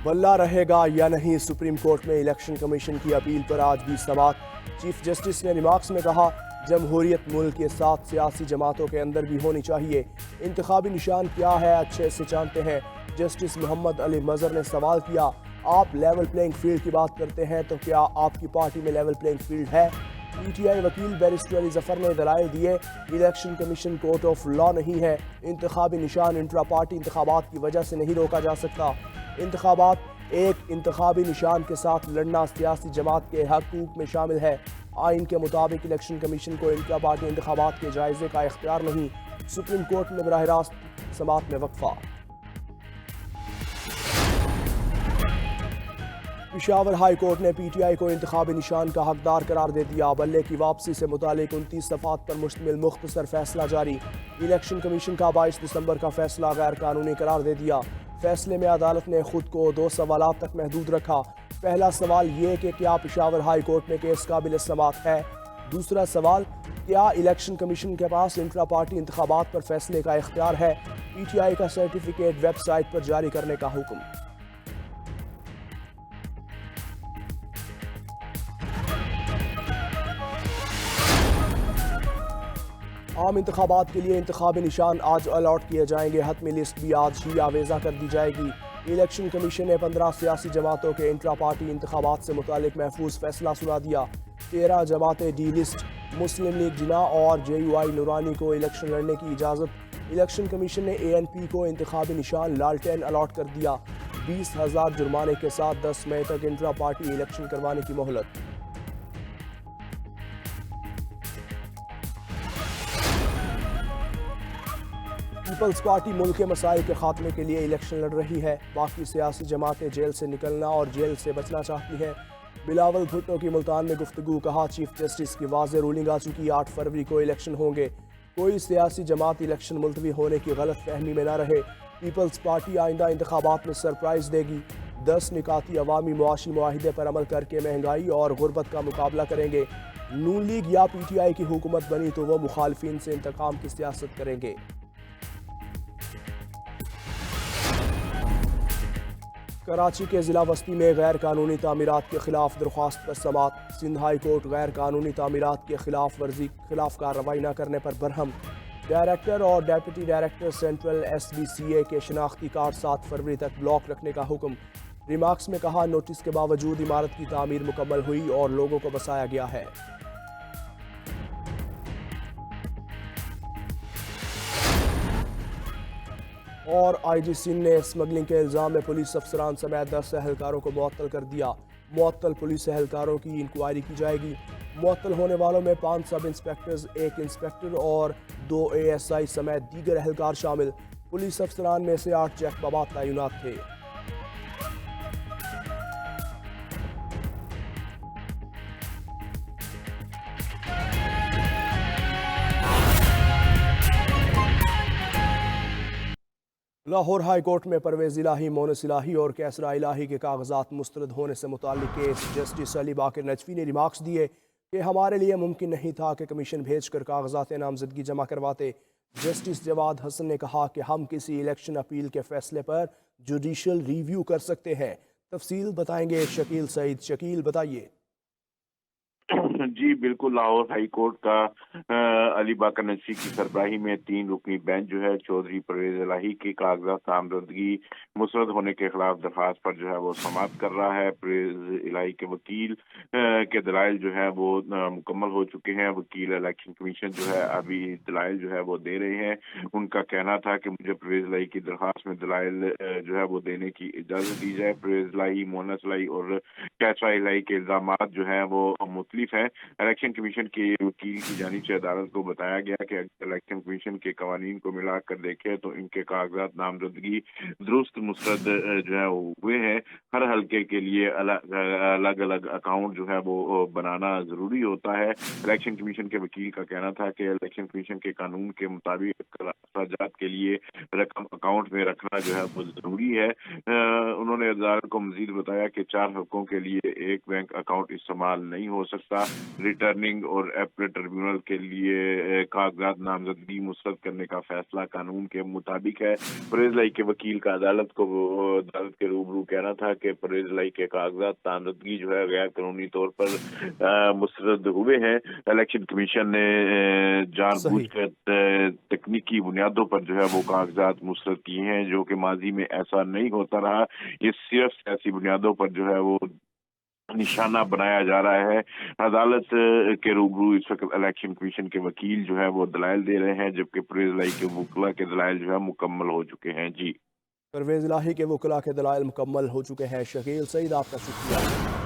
بلّا رہے گا یا نہیں، سپریم کورٹ میں الیکشن کمیشن کی اپیل پر آج بھی سماعت۔ چیف جسٹس نے ریمارکس میں کہا، جمہوریت ملک کے ساتھ سیاسی جماعتوں کے اندر بھی ہونی چاہیے۔ انتخابی نشان کیا ہے، اچھے سے جانتے ہیں۔ جسٹس محمد علی مظہر نے سوال کیا، آپ لیول پلینگ فیلڈ کی بات کرتے ہیں تو کیا آپ کی پارٹی میں لیول پلینگ فیلڈ ہے؟ پی ٹی آئی وکیل بیرسٹر علی ظفر نے دلائل دیے، election commission court of law نہیں ہے، انتخابی نشان انٹرا پارٹی انتخابات کی وجہ سے نہیں روکا جا سکتا۔ انتخابات ایک انتخابی نشان کے ساتھ لڑنا سیاسی جماعت کے حقوق میں شامل ہے۔ آئین کے مطابق الیکشن کمیشن کو انٹرا پارٹی انتخابات کے جائزے کا اختیار نہیں۔ سپریم کورٹ میں براہ راست سماعت میں وقفہ۔ پشاور ہائی کورٹ نے پی ٹی آئی کو انتخابی نشان کا حقدار قرار دے دیا۔ بلے کی واپسی سے متعلق 29 صفحات پر مشتمل مختصر فیصلہ جاری۔ الیکشن کمیشن کا 22 دسمبر کا فیصلہ غیر قانونی قرار دے دیا۔ فیصلے میں عدالت نے خود کو 2 سوالات تک محدود رکھا۔ پہلا سوال یہ کہ کیا پشاور ہائی کورٹ میں کیس قابل سماعت ہے؟ دوسرا سوال، کیا الیکشن کمیشن کے پاس انٹرا پارٹی انتخابات پر فیصلے کا اختیار ہے؟ پی ٹی آئی کا سرٹیفکیٹ ویب سائٹ پر جاری کرنے کا حکم۔ عام انتخابات کے لیے انتخابی نشان آج الاٹ کیے جائیں گے۔ حتمی لسٹ بھی آج ہی آویزہ کر دی جائے گی۔ الیکشن کمیشن نے 15 سیاسی جماعتوں کے انٹرا پارٹی انتخابات سے متعلق محفوظ فیصلہ سنا دیا۔ 13 جماعتیں ڈی لسٹ، مسلم لیگ جناح اور جے یو آئی نورانی کو الیکشن لڑنے کی اجازت۔ الیکشن کمیشن نے اے این پی کو انتخابی نشان لالٹین الاٹ کر دیا۔ 20,000 جرمانے کے ساتھ 10 مئی تک انٹرا پارٹی الیکشن کروانے کی مہلت۔ پیپلز پارٹی ملک کے مسائل کے خاتمے کے لیے الیکشن لڑ رہی ہے۔ باقی سیاسی جماعتیں جیل سے نکلنا اور جیل سے بچنا چاہتی ہیں۔ بلاول بھٹو کی ملتان میں گفتگو، کہا چیف جسٹس کی واضح رولنگ آ چکی، 8 فروری کو الیکشن ہوں گے۔ کوئی سیاسی جماعت الیکشن ملتوی ہونے کی غلط فہمی میں نہ رہے۔ پیپلز پارٹی آئندہ انتخابات میں سرپرائز دے گی۔ 10 نکاتی عوامی معاشی معاہدے پر عمل کر کے مہنگائی اور غربت کا مقابلہ کریں گے۔ نون لیگ یا پی ٹی آئی کی حکومت بنی تو وہ مخالفین سے انتقام کی سیاست کریں گے۔ کراچی کے ضلع وسطی میں غیر قانونی تعمیرات کے خلاف درخواست پر سماعت۔ سندھ ہائی کورٹ غیر قانونی تعمیرات کے خلاف کارروائی نہ کرنے پر برہم۔ ڈائریکٹر اور deputy director central S B C A کے شناختی کارڈ 7 فروری تک بلاک رکھنے کا حکم۔ ریمارکس میں کہا، نوٹس کے باوجود عمارت کی تعمیر مکمل ہوئی اور لوگوں کو بسایا گیا ہے۔ اور آئی جی سندھ نے اسمگلنگ کے الزام میں پولیس افسران سمیت 10 اہلکاروں کو معطل کر دیا۔ معطل پولیس اہلکاروں کی انکوائری کی جائے گی۔ معطل ہونے والوں میں 5 سب انسپکٹرز، 1 انسپکٹر اور 2 اے ایس آئی سمیت دیگر اہلکار شامل۔ پولیس افسران میں سے 8 چیک بابات تعینات تھے۔ لاہور ہائی کورٹ میں پرویز الہی، مونس الہی اور کیسرا الہی کے کاغذات مسترد ہونے سے متعلق کیس۔ جسٹس علی باقر نجفی نے ریمارکس دیے کہ ہمارے لیے ممکن نہیں تھا کہ کمیشن بھیج کر کاغذات نامزدگی جمع کرواتے۔ جسٹس جواد حسن نے کہا کہ ہم کسی الیکشن اپیل کے فیصلے پر جوڈیشل ریویو کر سکتے ہیں۔ تفصیل بتائیں گے شکیل سعید۔ شکیل، بتائیے۔ جی بالکل، لاہور ہائی کورٹ کا علی باقر نجفی کی سربراہی میں 3 رکنی بینچ جو ہے چودھری پرویز الہی کے کاغذات نامزدگی مسرد ہونے کے خلاف درخواست پر جو ہے وہ سماعت کر رہا ہے۔ پرویز الہی کے وکیل کے دلائل جو ہے وہ مکمل ہو چکے ہیں۔ وکیل الیکشن کمیشن جو ہے ابھی دلائل جو ہے وہ دے رہے ہیں۔ ان کا کہنا تھا کہ مجھے پرویز الہی کی درخواست میں دلائل جو ہے وہ دینے کی اجازت دی جائے۔ پرویز الہی، مونس الہی اور کیسرا الہی کے الزامات جو ہیں وہ مختلف ہیں۔ الیکشن کمیشن کے وکیل کی جانب سے عدالت کو بتایا گیا کہ الیکشن کمیشن کے قوانین کو ملا کر دیکھے تو ان کے کاغذات نامزدگی درست مسترد جو ہے ہوئے ہیں۔ ہر حلقے کے لیے الگ الگ اکاؤنٹ جو ہے وہ بنانا ضروری ہوتا ہے۔ الیکشن کمیشن کے وکیل کا کہنا تھا کہ الیکشن کمیشن کے قانون کے مطابق اخراجات کے لیے رقم اکاؤنٹ میں رکھنا جو ہے وہ ضروری ہے۔ انہوں نے عدالت کو مزید بتایا کہ 4 حلقوں کے لیے ایک بینک اکاؤنٹ استعمال نہیں ہو سکتا۔ ریٹرننگ اور اپیل ٹریبیونل کے لیے کاغذات نامزدگی مسترد کرنے کا فیصلہ قانون کے مطابق ہے۔ پرویز الہی کے وکیل کا عدالت کے روبرو کہنا تھا کہ پرویز الہی کے کاغذات نامزدگی جو ہے غیر قانونی طور پر مسترد ہوئے ہیں۔ الیکشن کمیشن نے جان بوجھ کر تکنیکی بنیادوں پر جو ہے وہ کاغذات مسترد کیے ہیں، جو کہ ماضی میں ایسا نہیں ہوتا رہا۔ یہ صرف سیاسی بنیادوں پر جو ہے وہ نشانہ بنایا جا رہا ہے۔ عدالت کے روبرو اس وقت الیکشن کمیشن کے وکیل جو ہے وہ دلائل دے رہے ہیں، جبکہ پرویز الہی کے وکلاء کے دلائل جو ہے مکمل ہو چکے ہیں۔ جی پرویز الہی کے وکلاء کے دلائل مکمل ہو چکے ہیں۔ شکیل سعید، آپ کا شکریہ۔